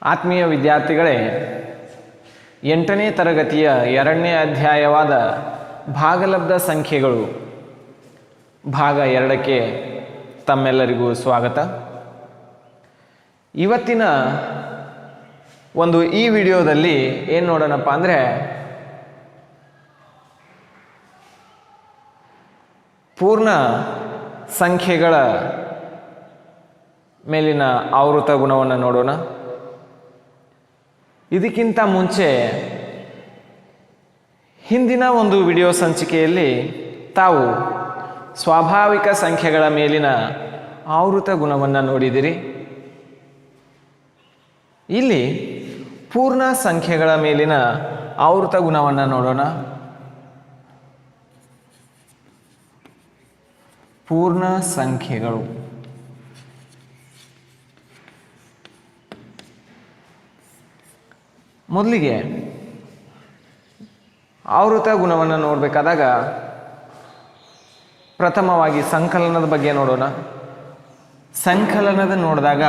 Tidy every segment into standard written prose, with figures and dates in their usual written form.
ಆತ್ಮೀಯ ವಿದ್ಯಾರ್ಥಿಗಳೇ, 8ನೇ ತರಗತಿಯ 2ನೇ ಅಧ್ಯಾಯವಾದ ಭಾಗಲಬ್ಧ ಸಂಖ್ಯೆಗಳು ಭಾಗ 2ಕ್ಕೆ ತಮ್ಮೆಲ್ಲರಿಗೂ ಸ್ವಾಗತ. ಇವತ್ತಿನ ಈ ವಿಡಿಯೋದಲ್ಲಿ ಏನು ನೋಡೋಣಪ್ಪ ಅಂದರೆ, ಪೂರ್ಣ ಸಂಖ್ಯೆಗಳ ಮೇಲಿನ ಆವೃತ ಗುಣವನ್ನು ನೋಡೋಣ. ಇದಕ್ಕಿಂತ ಮುಂಚೆ ಹಿಂದಿನ ವಿಡಿಯೋ ಸಂಚಿಕೆಯಲ್ಲಿ ತಾವು ಸ್ವಾಭಾವಿಕ ಸಂಖ್ಯೆಗಳ ಮೇಲಿನ ಆವೃತ ಗುಣವನ್ನು ನೋಡಿದಿರಿ. ಇಲ್ಲಿ ಪೂರ್ಣ ಸಂಖ್ಯೆಗಳ ಮೇಲಿನ ಆವೃತ ಗುಣವನ್ನು ನೋಡೋಣ. ಪೂರ್ಣ ಸಂಖ್ಯೆಗಳು ಮೊದಲಿಗೆ ಆವೃತ ಗುಣವನ್ನು ನೋಡಬೇಕಾದಾಗ ಪ್ರಥಮವಾಗಿ ಸಂಕಲನದ ಬಗ್ಗೆ ನೋಡೋಣ. ಸಂಕಲನದ ನೋಡಿದಾಗ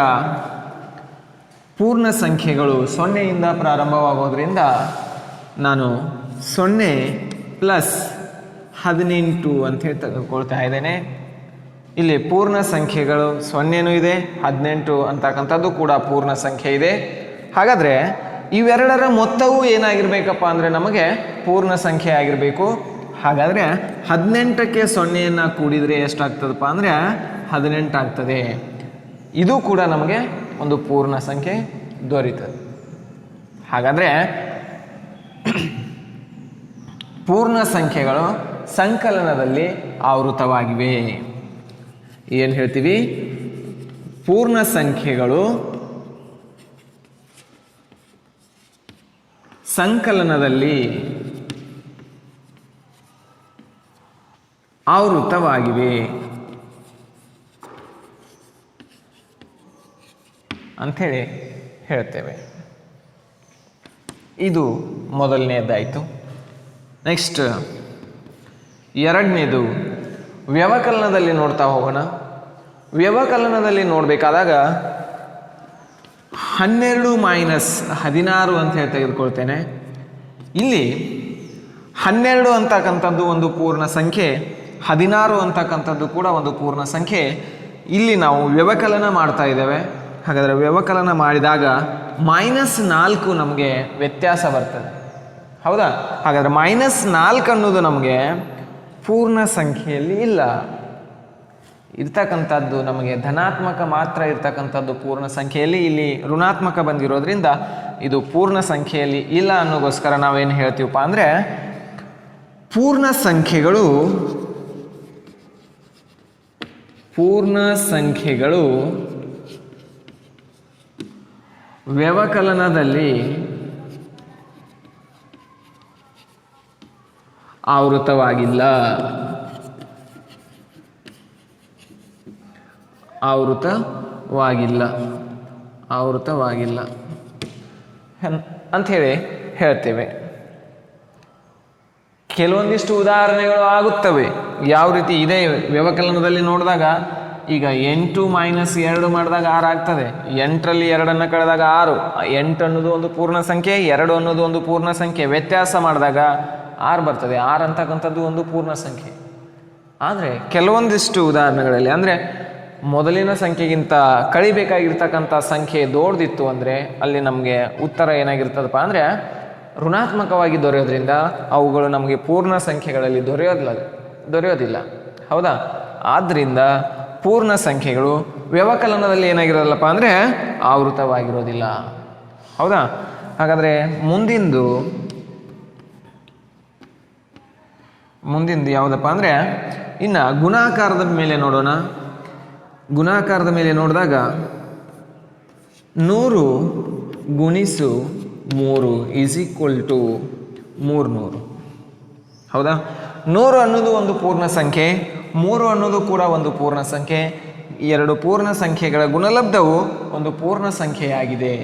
ಪೂರ್ಣ ಸಂಖ್ಯೆಗಳು 0ಯಿಂದ ಪ್ರಾರಂಭವಾಗೋದ್ರಿಂದ ನಾನು 0 + 18 ಅಂತೇಳಿ ತೆಗೆದುಕೊಳ್ತಾ ಇದ್ದೇನೆ. ಇಲ್ಲಿ ಪೂರ್ಣ ಸಂಖ್ಯೆಗಳು 0ನೂ ಇದೆ, 18 ಅಂತಕ್ಕಂಥದ್ದು ಕೂಡ ಪೂರ್ಣ ಸಂಖ್ಯೆ ಇದೆ. ಹಾಗಾದರೆ ಇವೆರಡರ ಮೊತ್ತವೂ ಏನಾಗಿರ್ಬೇಕಪ್ಪ ಅಂದರೆ ನಮಗೆ ಪೂರ್ಣ ಸಂಖ್ಯೆ ಆಗಿರಬೇಕು. ಹಾಗಾದರೆ 18ಕ್ಕೆ 0ಯನ್ನು ಕೂಡಿದರೆ ಎಷ್ಟಾಗ್ತದಪ್ಪ ಅಂದರೆ 18 ಆಗ್ತದೆ. ಇದು ಕೂಡ ನಮಗೆ ಒಂದು ಪೂರ್ಣ ಸಂಖ್ಯೆ ದೊರೀತದೆ. ಹಾಗಾದರೆ ಪೂರ್ಣ ಸಂಖ್ಯೆಗಳು ಸಂಕಲನದಲ್ಲಿ ಆವೃತವಾಗಿವೆ. ಏನು ಹೇಳ್ತೀವಿ? ಪೂರ್ಣ ಸಂಖ್ಯೆಗಳು ಸಂಕಲನದಲ್ಲಿ ಆವೃತವಾಗಿವೆ ಅಂಥೇಳಿ ಹೇಳ್ತೇವೆ. ಇದು ಮೊದಲನೇದಾಯಿತು. ನೆಕ್ಸ್ಟ್ ಎರಡನೇದು ವ್ಯವಕಲನದಲ್ಲಿ ನೋಡ್ತಾ ಹೋಗೋಣ. ವ್ಯವಕಲನದಲ್ಲಿ ನೋಡಬೇಕಾದಾಗ 12 - 16 ಅಂತ ಹೇಳಿ ತೆಗೆದುಕೊಳ್ತೇನೆ. ಇಲ್ಲಿ 12 ಅಂತಕ್ಕಂಥದ್ದು ಒಂದು ಪೂರ್ಣ ಸಂಖ್ಯೆ, 16 ಅಂತಕ್ಕಂಥದ್ದು ಕೂಡ ಒಂದು ಪೂರ್ಣ ಸಂಖ್ಯೆ. ಇಲ್ಲಿ ನಾವು ವ್ಯವಕಲನ ಮಾಡ್ತಾ ಇದ್ದೇವೆ. ಹಾಗಾದರೆ ವ್ಯವಕಲನ ಮಾಡಿದಾಗ -4 ನಮಗೆ ವ್ಯತ್ಯಾಸ ಬರ್ತದೆ. ಹೌದಾ? ಹಾಗಾದರೆ -4 ಅನ್ನೋದು ನಮಗೆ ಪೂರ್ಣ ಸಂಖ್ಯೆಯಲ್ಲಿ ಇಲ್ಲ. ಇರ್ತಕ್ಕಂಥದ್ದು ನಮಗೆ ಧನಾತ್ಮಕ ಮಾತ್ರ ಇರ್ತಕ್ಕಂಥದ್ದು ಪೂರ್ಣ ಸಂಖ್ಯೆಯಲ್ಲಿ. ಇಲ್ಲಿ ಋಣಾತ್ಮಕ ಬಂದಿರೋದ್ರಿಂದ ಇದು ಪೂರ್ಣ ಸಂಖ್ಯೆಯಲ್ಲಿ ಇಲ್ಲ ಅನ್ನೋಗೋಸ್ಕರ ನಾವೇನು ಹೇಳ್ತೀವಪ್ಪ ಅಂದರೆ, ಪೂರ್ಣ ಸಂಖ್ಯೆಗಳು ವ್ಯವಕಲನದಲ್ಲಿ ಆವೃತವಾಗಿಲ್ಲ. ಅಂಥೇಳಿ ಹೇಳ್ತೇವೆ. ಕೆಲವೊಂದಿಷ್ಟು ಉದಾಹರಣೆಗಳು ಆಗುತ್ತವೆ. ಯಾವ ರೀತಿ ಇದೆ ವ್ಯವಕಲನದಲ್ಲಿ ನೋಡಿದಾಗ, ಈಗ 8 - 2 ಮಾಡಿದಾಗ 6 ಆಗ್ತದೆ. 8ರಲ್ಲಿ 2 ಕಳೆದಾಗ 6. 8 ಅನ್ನೋದು ಒಂದು ಪೂರ್ಣ ಸಂಖ್ಯೆ, 2 ಅನ್ನೋದು ಒಂದು ಪೂರ್ಣ ಸಂಖ್ಯೆ. ವ್ಯತ್ಯಾಸ ಮಾಡಿದಾಗ 6 ಬರ್ತದೆ. 6 ಅಂತಕ್ಕಂಥದ್ದು ಒಂದು ಪೂರ್ಣ ಸಂಖ್ಯೆ. ಆದರೆ ಕೆಲವೊಂದಿಷ್ಟು ಉದಾಹರಣೆಗಳಲ್ಲಿ ಅಂದರೆ ಮೊದಲಿನ ಸಂಖ್ಯೆಗಿಂತ ಕಳಿಬೇಕಾಗಿರ್ತಕ್ಕಂಥ ಸಂಖ್ಯೆ ದೊಡ್ಡದಿತ್ತು ಅಂದರೆ ಅಲ್ಲಿ ನಮಗೆ ಉತ್ತರ ಏನಾಗಿರ್ತದಪ್ಪ ಅಂದರೆ ಋಣಾತ್ಮಕವಾಗಿ ದೊರೆಯೋದ್ರಿಂದ ಅವುಗಳು ನಮಗೆ ಪೂರ್ಣ ಸಂಖ್ಯೆಗಳಲ್ಲಿ ದೊರೆಯೋದಿಲ್ಲ. ಹೌದಾ? ಆದ್ದರಿಂದ ಪೂರ್ಣ ಸಂಖ್ಯೆಗಳು ವ್ಯವಕಲನದಲ್ಲಿ ಏನಾಗಿರೋದಿಲ್ಲಪ್ಪ ಅಂದರೆ ಆವೃತವಾಗಿರೋದಿಲ್ಲ. ಹೌದಾ? ಹಾಗಾದರೆ ಮುಂದಿಂದು ಯಾವುದಪ್ಪ ಅಂದರೆ, ಇನ್ನು ಗುಣಾಕಾರದ ಮೇಲೆ ನೋಡೋಣ. ಗುಣಾಕಾರದ ಮೇಲೆ ನೋಡಿದಾಗ 100 × 3 = 300. ಹೌದಾ? 100 ಅನ್ನೋದು ಒಂದು ಪೂರ್ಣ ಸಂಖ್ಯೆ, 3 ಅನ್ನೋದು ಕೂಡ ಒಂದು ಪೂರ್ಣ ಸಂಖ್ಯೆ. ಎರಡು ಪೂರ್ಣ ಸಂಖ್ಯೆಗಳ ಗುಣಲಬ್ಧವು ಒಂದು ಪೂರ್ಣ ಸಂಖ್ಯೆಯಾಗಿದೆ.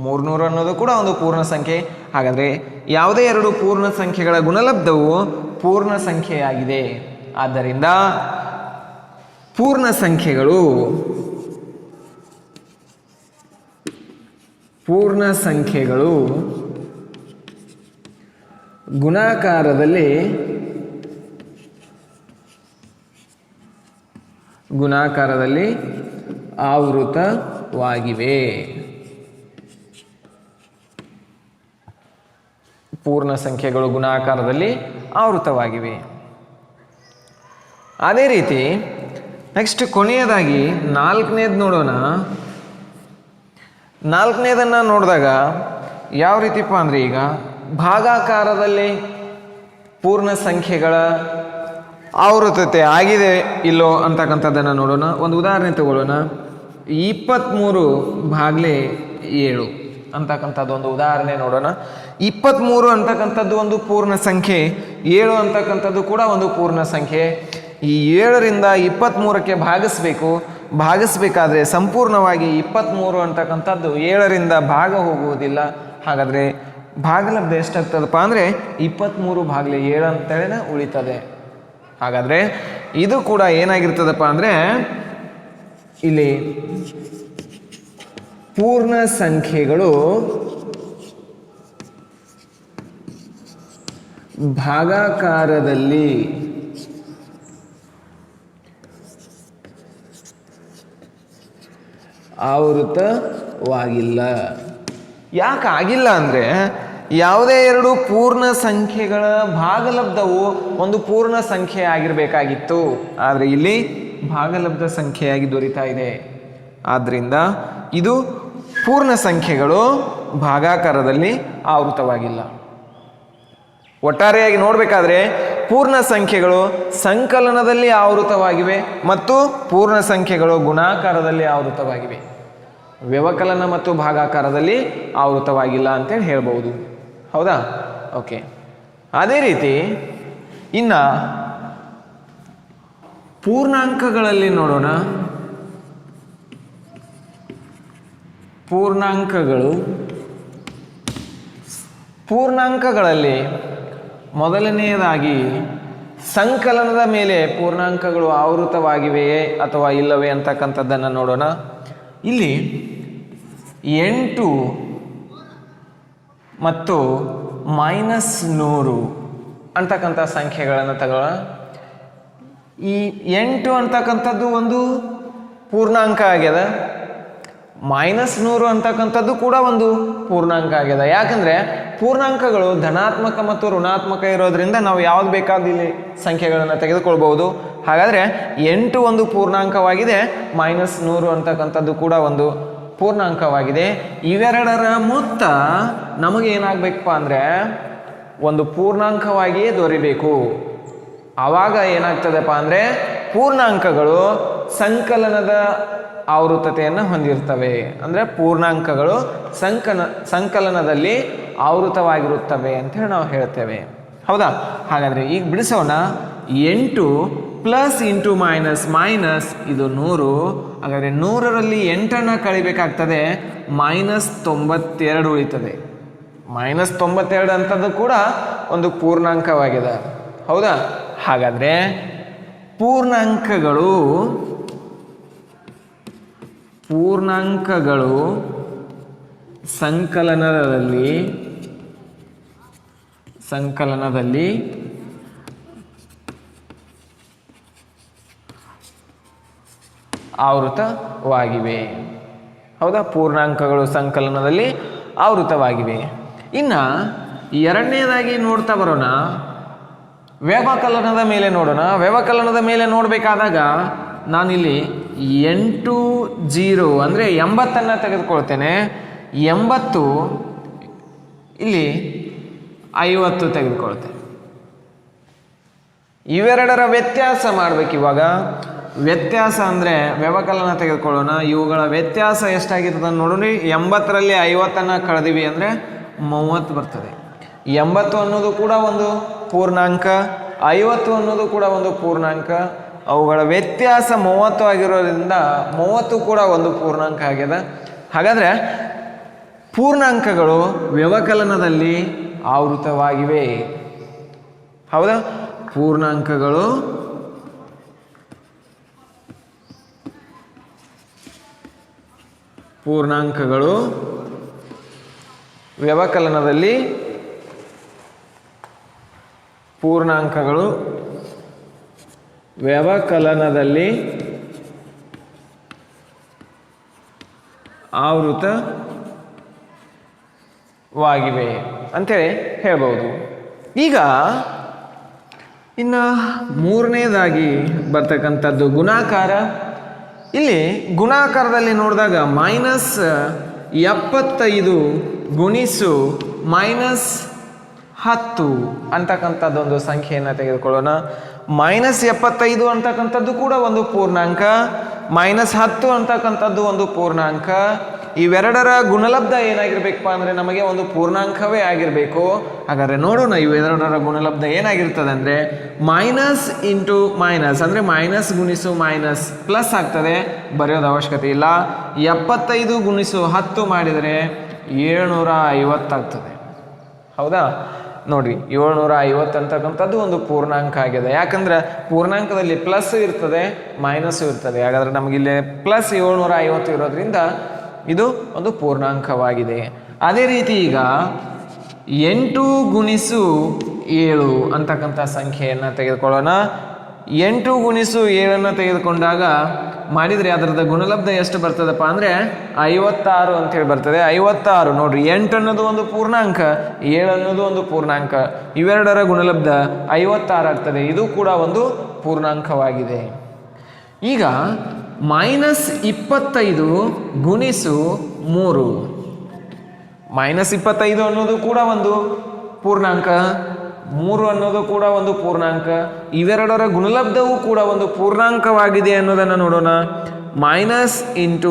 300 ಅನ್ನೋದು ಕೂಡ ಒಂದು ಪೂರ್ಣ ಸಂಖ್ಯೆ. ಹಾಗಾದರೆ ಯಾವುದೇ ಎರಡು ಪೂರ್ಣ ಸಂಖ್ಯೆಗಳ ಗುಣಲಬ್ಧವು ಪೂರ್ಣ ಸಂಖ್ಯೆಯಾಗಿದೆ. ಆದ್ದರಿಂದ ಪೂರ್ಣ ಸಂಖ್ಯೆಗಳು ಪೂರ್ಣ ಸಂಖ್ಯೆಗಳು ಗುಣಾಕಾರದಲ್ಲಿ ಆವೃತವಾಗಿವೆ. ಪೂರ್ಣ ಸಂಖ್ಯೆಗಳು ಗುಣಾಕಾರದಲ್ಲಿ ಆವೃತವಾಗಿವೆ. ಅದೇ ರೀತಿ ನೆಕ್ಸ್ಟ್ ಕೊನೆಯದಾಗಿ ನಾಲ್ಕನೇದು ನೋಡೋಣ. ನಾಲ್ಕನೇದನ್ನು ನೋಡಿದಾಗ ಯಾವ ರೀತಿಪ್ಪ ಅಂದರೆ, ಈಗ ಭಾಗಾಕಾರದಲ್ಲಿ ಪೂರ್ಣ ಸಂಖ್ಯೆಗಳ ಆವೃತತೆ ಆಗಿದೆ ಇಲ್ಲೋ ಅಂತಕ್ಕಂಥದ್ದನ್ನು ನೋಡೋಣ. ಒಂದು ಉದಾಹರಣೆ ತಗೊಳ್ಳೋಣ. 23/7 ಅಂತಕ್ಕಂಥದ್ದು ಒಂದು ಉದಾಹರಣೆ ನೋಡೋಣ. 23 ಅಂತಕ್ಕಂಥದ್ದು ಒಂದು ಪೂರ್ಣ ಸಂಖ್ಯೆ, 7 ಅಂತಕ್ಕಂಥದ್ದು ಕೂಡ ಒಂದು ಪೂರ್ಣ ಸಂಖ್ಯೆ. ಈ 7ರಿಂದ 23ಕ್ಕೆ ಭಾಗಿಸ್ಬೇಕಾದ್ರೆ ಸಂಪೂರ್ಣವಾಗಿ 23 ಅಂತಕ್ಕಂಥದ್ದು 7ರಿಂದ ಭಾಗ ಹೋಗುವುದಿಲ್ಲ. ಹಾಗಾದರೆ ಭಾಗಲಬ್ಧ ಎಷ್ಟಾಗ್ತದಪ್ಪ ಅಂದರೆ 23/7 ಅಂತೇಳಿನ ಉಳಿತದೆ. ಹಾಗಾದರೆ ಇದು ಕೂಡ ಏನಾಗಿರ್ತದಪ್ಪ ಅಂದರೆ, ಇಲ್ಲಿ ಪೂರ್ಣ ಸಂಖ್ಯೆಗಳು ಭಾಗಾಕಾರದಲ್ಲಿ ಆವೃತವಾಗಿಲ್ಲ. ಯಾಕೆ ಆಗಿಲ್ಲ ಅಂದರೆ, ಯಾವುದೇ ಎರಡು ಪೂರ್ಣ ಸಂಖ್ಯೆಗಳ ಭಾಗಲಬ್ಧವು ಒಂದು ಪೂರ್ಣ ಸಂಖ್ಯೆ ಆಗಿರಬೇಕಾಗಿತ್ತು, ಆದರೆ ಇಲ್ಲಿ ಭಾಗಲಬ್ಧ ಸಂಖ್ಯೆಯಾಗಿ ದೊರೀತಾ ಇದೆ. ಆದ್ದರಿಂದ ಇದು ಪೂರ್ಣ ಸಂಖ್ಯೆಗಳು ಭಾಗಾಕಾರದಲ್ಲಿ ಆವೃತವಾಗಿಲ್ಲ. ಒಟ್ಟಾರೆಯಾಗಿ ನೋಡಬೇಕಾದ್ರೆ ಪೂರ್ಣ ಸಂಖ್ಯೆಗಳು ಸಂಕಲನದಲ್ಲಿ ಆವೃತವಾಗಿವೆ ಮತ್ತು ಪೂರ್ಣ ಸಂಖ್ಯೆಗಳು ಗುಣಾಕಾರದಲ್ಲಿ ಆವೃತವಾಗಿವೆ. ವ್ಯವಕಲನ ಮತ್ತು ಭಾಗಾಕಾರದಲ್ಲಿ ಆವೃತವಾಗಿಲ್ಲ ಅಂತೇಳಿ ಹೇಳ್ಬೋದು. ಹೌದಾ? ಓಕೆ. ಅದೇ ರೀತಿ ಇನ್ನು ಪೂರ್ಣಾಂಕಗಳಲ್ಲಿ ನೋಡೋಣ. ಪೂರ್ಣಾಂಕಗಳಲ್ಲಿ ಮೊದಲನೆಯದಾಗಿ ಸಂಕಲನದ ಮೇಲೆ ಪೂರ್ಣಾಂಕಗಳು ಆವೃತವಾಗಿವೆಯೇ ಅಥವಾ ಇಲ್ಲವೇ ಅಂತಕ್ಕಂಥದ್ದನ್ನು ನೋಡೋಣ. ಇಲ್ಲಿ 8 ಮತ್ತು -100 ಅಂತಕ್ಕಂಥ ಸಂಖ್ಯೆಗಳನ್ನು ತಗೊಳ್ಳೋಣ. ಈ 8 ಅಂತಕ್ಕಂಥದ್ದು ಒಂದು ಪೂರ್ಣಾಂಕ ಆಗ್ಯದ, -100 ಅಂತಕ್ಕಂಥದ್ದು ಕೂಡ ಒಂದು ಪೂರ್ಣಾಂಕ ಆಗ್ಯದ. ಯಾಕಂದರೆ ಪೂರ್ಣಾಂಕಗಳು ಧನಾತ್ಮಕ ಮತ್ತು ಋಣಾತ್ಮಕ ಇರೋದ್ರಿಂದ ನಾವು ಯಾವ್ದು ಬೇಕಾದ ಇಲ್ಲಿ ಸಂಖ್ಯೆಗಳನ್ನು ತೆಗೆದುಕೊಳ್ಬಹುದು. ಹಾಗಾದರೆ 8 ಒಂದು ಪೂರ್ಣಾಂಕವಾಗಿದೆ, -100 ಅಂತಕ್ಕಂಥದ್ದು ಕೂಡ ಒಂದು ಪೂರ್ಣಾಂಕವಾಗಿದೆ. ಇವೆರಡರ ಮೊತ್ತ ನಮಗೆ ಏನಾಗಬೇಕಪ್ಪ ಅಂದರೆ ಒಂದು ಪೂರ್ಣಾಂಕವಾಗಿಯೇ ದೊರೆಯಬೇಕು. ಆವಾಗ ಏನಾಗ್ತದಪ್ಪ ಅಂದರೆ ಪೂರ್ಣಾಂಕಗಳು ಸಂಕಲನದ ಆವೃತತೆಯನ್ನು ಹೊಂದಿರ್ತವೆ. ಅಂದರೆ ಪೂರ್ಣಾಂಕಗಳು ಸಂಕಲನದಲ್ಲಿ ಆವೃತವಾಗಿರುತ್ತವೆ ಅಂತೇಳಿ ನಾವು ಹೇಳ್ತೇವೆ. ಹೌದಾ? ಹಾಗಾದರೆ ಈಗ ಬಿಡಿಸೋಣ. 8 + ಇಂಟು ಮೈನಸ್ ಇದು 100. ಹಾಗಾದರೆ 100ರಲ್ಲಿ 8ಅನ್ನು ಕಳಿಬೇಕಾಗ್ತದೆ, -92 ಉಳಿತದೆ. -92 ಅಂತದ್ದು ಕೂಡ ಒಂದು ಪೂರ್ಣಾಂಕವಾಗಿದೆ. ಹೌದಾ? ಹಾಗಾದರೆ ಪೂರ್ಣಾಂಕಗಳು ಸಂಕಲನದಲ್ಲಿ ಆವೃತವಾಗಿವೆ. ಹೌದಾ? ಪೂರ್ಣಾಂಕಗಳು ಸಂಕಲನದಲ್ಲಿ ಆವೃತವಾಗಿವೆ. ಇನ್ನು ಎರಡನೇದಾಗಿ ನೋಡ್ತಾ ಬರೋಣ, ವ್ಯವಕಲನದ ಮೇಲೆ ನೋಡೋಣ. ವ್ಯವಕಲನದ ಮೇಲೆ ನೋಡಬೇಕಾದಾಗ ನಾನಿಲ್ಲಿ 8 0 ಅಂದರೆ 80 ತೆಗೆದುಕೊಳ್ತೇನೆ. 80 ಇಲ್ಲಿ 50 ತೆಗೆದುಕೊಳ್ತೇನೆ. ಇವೆರಡರ ವ್ಯತ್ಯಾಸ ಮಾಡಬೇಕು. ಇವಾಗ ವ್ಯತ್ಯಾಸ ಅಂದರೆ ವ್ಯವಕಲನ ತೆಗೆದುಕೊಳ್ಳೋಣ. ಇವುಗಳ ವ್ಯತ್ಯಾಸ ಎಷ್ಟಾಗಿರ್ತದೆ ನೋಡೋಣ. 80ರಲ್ಲಿ 50ಅನ್ನು ಕಳೆದಿವಿ ಅಂದರೆ 30 ಬರ್ತದೆ. 80 ಅನ್ನೋದು ಕೂಡ ಒಂದು ಪೂರ್ಣಾಂಕ, 50 ಅನ್ನೋದು ಕೂಡ ಒಂದು ಪೂರ್ಣಾಂಕ. ಅವುಗಳ ವ್ಯತ್ಯಾಸ 30 ಆಗಿರೋದ್ರಿಂದ 30 ಕೂಡ ಒಂದು ಪೂರ್ಣಾಂಕ ಆಗಿದೆ. ಹಾಗಾದರೆ ಪೂರ್ಣಾಂಕಗಳು ವ್ಯವಕಲನದಲ್ಲಿ ಆವೃತವಾಗಿವೆ. ಹೌದಾ? ಪೂರ್ಣಾಂಕಗಳು ವ್ಯವಕಲನದಲ್ಲಿ ಪೂರ್ಣಾಂಕಗಳು ವ್ಯವಕಲನದಲ್ಲಿ ಆವೃತವಾಗಿವೆ ಅಂತೇಳಿ ಹೇಳ್ಬೋದು. ಈಗ ಇನ್ನು ಮೂರನೇದಾಗಿ ಬರ್ತಕ್ಕಂಥದ್ದು ಗುಣಾಕಾರ. ಇಲ್ಲಿ ಗುಣಾಕಾರದಲ್ಲಿ ನೋಡಿದಾಗ -75 ಗುಣಿಸು -10 ಅಂತಕ್ಕಂಥದ್ದೊಂದು ಸಂಖ್ಯೆಯನ್ನು ತೆಗೆದುಕೊಳ್ಳೋಣ. -75 ಅಂತಕ್ಕಂಥದ್ದು ಕೂಡ ಒಂದು ಪೂರ್ಣಾಂಕ, -10 ಅಂತಕ್ಕಂಥದ್ದು ಒಂದು ಪೂರ್ಣಾಂಕ. ಇವೆರಡರ ಗುಣಲಬ್ಧ ಏನಾಗಿರ್ಬೇಕಪ್ಪ ಅಂದರೆ ನಮಗೆ ಒಂದು ಪೂರ್ಣಾಂಕವೇ ಆಗಿರಬೇಕು. ಹಾಗಾದರೆ ನೋಡೋಣ ಇವೆರಡರ ಗುಣಲಬ್ಧ ಏನಾಗಿರ್ತದೆ ಅಂದರೆ ಮೈನಸ್ ಇಂಟು ಮೈನಸ್ ಅಂದರೆ ಮೈನಸ್ ಗುಣಿಸು ಮೈನಸ್ ಪ್ಲಸ್ ಆಗ್ತದೆ, ಬರೆಯೋದು ಅವಶ್ಯಕತೆ ಇಲ್ಲ. 75 ಗುಣಿಸು 10 ಮಾಡಿದರೆ 750 ಆಗ್ತದೆ. ಹೌದಾ? ನೋಡಿರಿ 750 ಅಂತಕ್ಕಂಥದ್ದು ಒಂದು ಪೂರ್ಣಾಂಕ ಆಗಿದೆ. ಯಾಕಂದ್ರೆ ಪೂರ್ಣಾಂಕದಲ್ಲಿ ಪ್ಲಸ್ ಇರ್ತದೆ ಮೈನಸ್ಸು ಇರ್ತದೆ. ಹಾಗಾದರೆ ನಮಗಿಲ್ಲಿ ಪ್ಲಸ್ 750 ಇರೋದ್ರಿಂದ ಇದು ಒಂದು ಪೂರ್ಣಾಂಕವಾಗಿದೆ. ಅದೇ ರೀತಿ ಈಗ 8 ಗುಣಿಸು 7 ಅಂತಕ್ಕಂಥ ಸಂಖ್ಯೆಯನ್ನು ತೆಗೆದುಕೊಳ್ಳೋಣ. 8 ಗುಣಿಸು 7 ತೆಗೆದುಕೊಂಡಾಗ ಮಾಡಿದರೆ ಅದರದ ಗುಣಲಬ್ಧ ಎಷ್ಟು ಬರ್ತದಪ್ಪ ಅಂದರೆ 56 ಅಂತೇಳಿ ಬರ್ತದೆ. 56 ನೋಡ್ರಿ, 8 ಅನ್ನೋದು ಒಂದು ಪೂರ್ಣಾಂಕ, 7 ಅನ್ನೋದು ಒಂದು ಪೂರ್ಣಾಂಕ. ಇವೆರಡರ ಗುಣಲಬ್ಧ 56 ಆಗ್ತದೆ. ಇದು ಕೂಡ ಒಂದು ಪೂರ್ಣಾಂಕವಾಗಿದೆ. ಈಗ -25 ಗುಣಿಸು 3, -25 ಅನ್ನೋದು ಕೂಡ ಒಂದು ಪೂರ್ಣಾಂಕ, 3 ಅನ್ನೋದು ಕೂಡ ಒಂದು ಪೂರ್ಣಾಂಕ. ಇವೆರಡರ ಗುಣಲಬ್ಧವೂ ಕೂಡ ಒಂದು ಪೂರ್ಣಾಂಕವಾಗಿದೆ ಅನ್ನೋದನ್ನು ನೋಡೋಣ. ಮೈನಸ್ ಇಂಟು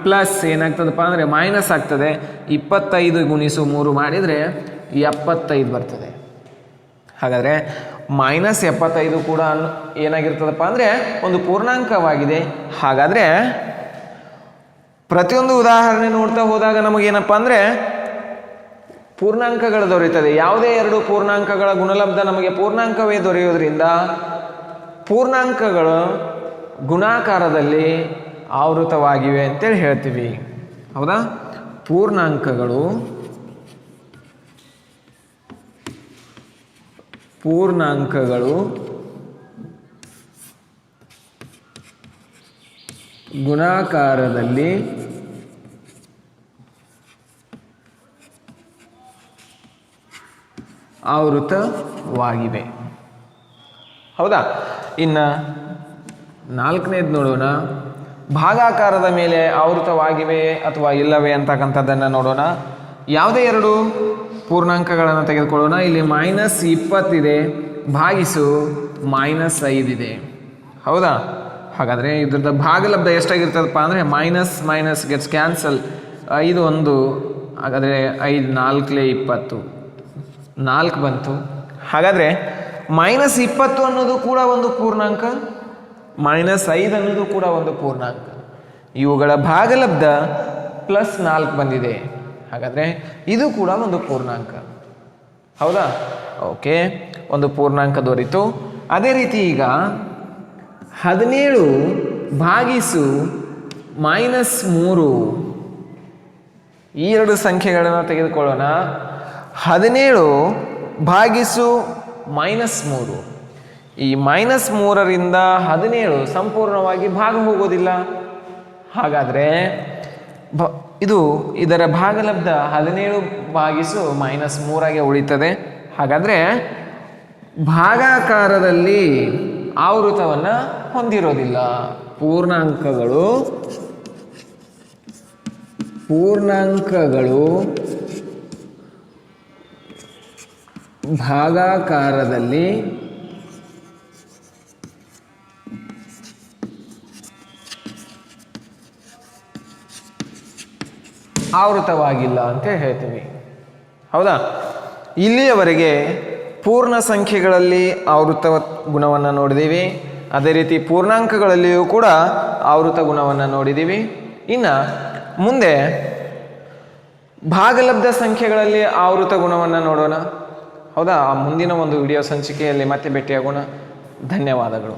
ಪ್ಲಸ್ ಏನಾಗ್ತದಪ್ಪ ಅಂದರೆ ಮೈನಸ್ ಆಗ್ತದೆ. 25 ಗುಣಿಸು 3 ಮಾಡಿದರೆ 75 ಬರ್ತದೆ. ಹಾಗಾದರೆ -75 ಕೂಡ ಏನಾಗಿರ್ತದಪ್ಪ ಅಂದರೆ ಒಂದು ಪೂರ್ಣಾಂಕವಾಗಿದೆ. ಹಾಗಾದರೆ ಪ್ರತಿಯೊಂದು ಉದಾಹರಣೆ ನೋಡ್ತಾ ಹೋದಾಗ ನಮಗೇನಪ್ಪ ಅಂದರೆ ಪೂರ್ಣಾಂಕಗಳು ದೊರೆಯುತ್ತದೆ. ಯಾವುದೇ ಎರಡು ಪೂರ್ಣಾಂಕಗಳ ಗುಣಲಬ್ಧ ನಮಗೆ ಪೂರ್ಣಾಂಕವೇ ದೊರೆಯೋದ್ರಿಂದ ಪೂರ್ಣಾಂಕಗಳು ಗುಣಾಕಾರದಲ್ಲಿ ಆವೃತವಾಗಿವೆ ಅಂತೇಳಿ ಹೇಳ್ತೀವಿ. ಹೌದಾ? ಪೂರ್ಣಾಂಕಗಳು ಗುಣಾಕಾರದಲ್ಲಿ ಆವೃತವಾಗಿವೆ. ಹೌದಾ? ಇನ್ನು 4ನೇದು ನೋಡೋಣ. ಭಾಗಾಕಾರದ ಮೇಲೆ ಆವೃತವಾಗಿವೆ ಅಥವಾ ಇಲ್ಲವೇ ಅಂತಕ್ಕಂಥದ್ದನ್ನು ನೋಡೋಣ. ಯಾವುದೇ ಎರಡು ಪೂರ್ಣಾಂಕಗಳನ್ನು ತೆಗೆದುಕೊಳ್ಳೋಣ. ಇಲ್ಲಿ -20 ಇದೆ, ಭಾಗಿಸು -5 ಇದೆ. ಹೌದಾ? ಹಾಗಾದರೆ ಇದ್ರದ್ದು ಭಾಗಲಬ್ಧ ಎಷ್ಟಾಗಿರ್ತದಪ್ಪ ಅಂದರೆ ಮೈನಸ್ ಮೈನಸ್ ಗೆಟ್ಸ್ ಕ್ಯಾನ್ಸಲ್. 5 1, ಹಾಗಾದರೆ 5 4 20, 4 ಬಂತು. ಹಾಗಾದರೆ -20 ಅನ್ನೋದು ಕೂಡ ಒಂದು ಪೂರ್ಣಾಂಕ, -5 ಅನ್ನೋದು ಕೂಡ ಒಂದು ಪೂರ್ಣಾಂಕ. ಇವುಗಳ ಭಾಗಲಬ್ಧ +4 ಬಂದಿದೆ. ಹಾಗಾದರೆ ಇದು ಕೂಡ ಒಂದು ಪೂರ್ಣಾಂಕ. ಹೌದಾ? ಓಕೆ, ಒಂದು ಪೂರ್ಣಾಂಕ ದೊರೀತು. ಅದೇ ರೀತಿ ಈಗ 17 ಭಾಗಿಸು -3 ಈ ಎರಡು ಸಂಖ್ಯೆಗಳನ್ನು ತೆಗೆದುಕೊಳ್ಳೋಣ. 17 ಭಾಗಿಸು -3. ಈ -3ರಿಂದ 17 ಸಂಪೂರ್ಣವಾಗಿ ಭಾಗ ಹೋಗೋದಿಲ್ಲ. ಹಾಗಾದರೆ ಇದರ ಭಾಗಲಬ್ಧ 17 ಭಾಗಿಸು -3 ಉಳಿತದೆ. ಹಾಗಾದರೆ ಭಾಗಾಕಾರದಲ್ಲಿ ಆವೃತವನ್ನು ಹೊಂದಿರೋದಿಲ್ಲ. ಪೂರ್ಣಾಂಕಗಳು ಭಾಗಾಕಾರದಲ್ಲಿ ಆವೃತವಾಗಿಲ್ಲ ಅಂತ ಹೇಳ್ತೀವಿ. ಹೌದಾ? ಇಲ್ಲಿಯವರೆಗೆ ಪೂರ್ಣ ಸಂಖ್ಯೆಗಳಲ್ಲಿ ಆವೃತ ಗುಣವನ್ನು ನೋಡಿದ್ದೀವಿ. ಅದೇ ರೀತಿ ಪೂರ್ಣಾಂಕಗಳಲ್ಲಿಯೂ ಕೂಡ ಆವೃತ ಗುಣವನ್ನು ನೋಡಿದ್ದೀವಿ. ಇನ್ನು ಮುಂದೆ ಭಾಗಲಬ್ಧ ಸಂಖ್ಯೆಗಳಲ್ಲಿ ಆವೃತ ಗುಣವನ್ನು ನೋಡೋಣ. ಹೌದಾ? ಮುಂದಿನ ಒಂದು ವಿಡಿಯೋ ಸಂಚಿಕೆಯಲ್ಲಿ ಮತ್ತೆ ಭೇಟಿಯಾಗೋಣ. ಧನ್ಯವಾದಗಳು.